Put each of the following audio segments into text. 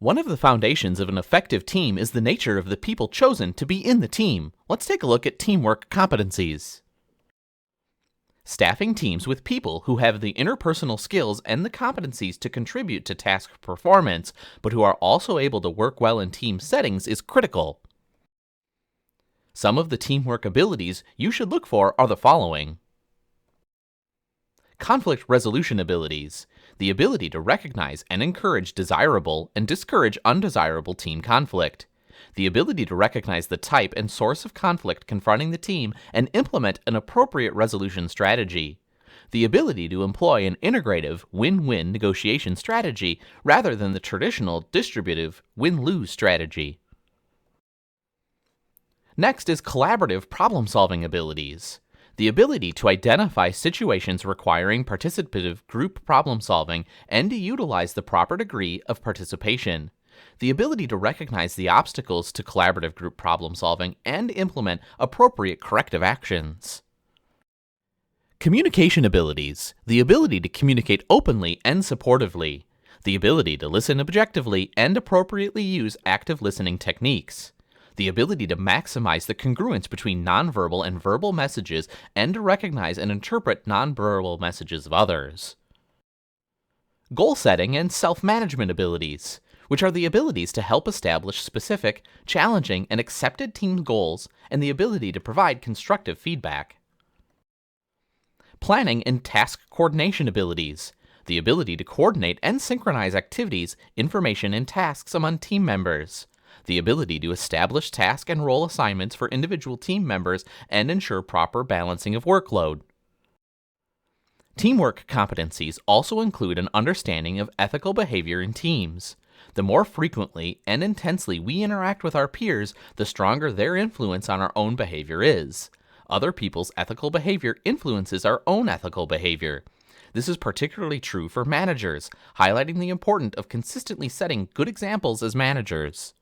One of the foundations of an effective team is the nature of the people chosen to be in the team. Let's take a look at teamwork competencies. Staffing teams with people who have the interpersonal skills and the competencies to contribute to task performance, but who are also able to work well in team settings is critical. Some of the teamwork abilities you should look for are the following. Conflict resolution abilities, the ability to recognize and encourage desirable and discourage undesirable team conflict. The ability to recognize the type and source of conflict confronting the team and implement an appropriate resolution strategy. The ability to employ an integrative win-win negotiation strategy rather than the traditional distributive win-lose strategy. Next is collaborative problem-solving abilities. The ability to identify situations requiring participative group problem-solving and to utilize the proper degree of participation. The ability to recognize the obstacles to collaborative group problem-solving and implement appropriate corrective actions. Communication abilities, the ability to communicate openly and supportively. The ability to listen objectively and appropriately use active listening techniques. The ability to maximize the congruence between nonverbal and verbal messages and to recognize and interpret nonverbal messages of others. Goal setting and self-management abilities, which are the abilities to help establish specific, challenging, and accepted team goals and the ability to provide constructive feedback. Planning and task coordination abilities, the ability to coordinate and synchronize activities, information, and tasks among team members. The ability to establish task and role assignments for individual team members and ensure proper balancing of workload. Teamwork competencies also include an understanding of ethical behavior in teams. The more frequently and intensely we interact with our peers, the stronger their influence on our own behavior is. Other people's ethical behavior influences our own ethical behavior. This is particularly true for managers, highlighting the importance of consistently setting good examples as managers.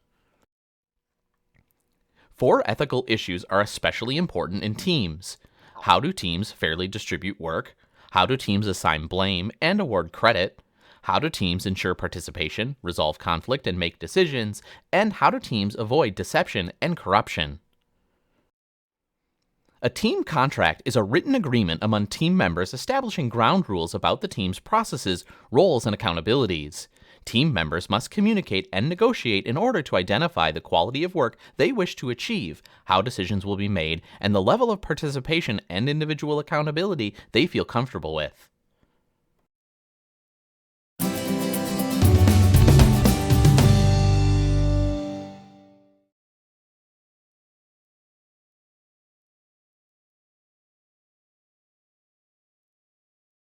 4 ethical issues are especially important in teams. How do teams fairly distribute work? How do teams assign blame and award credit? How do teams ensure participation, resolve conflict, and make decisions? And how do teams avoid deception and corruption? A team contract is a written agreement among team members establishing ground rules about the team's processes, roles, and accountabilities. Team members must communicate and negotiate in order to identify the quality of work they wish to achieve, how decisions will be made, and the level of participation and individual accountability they feel comfortable with.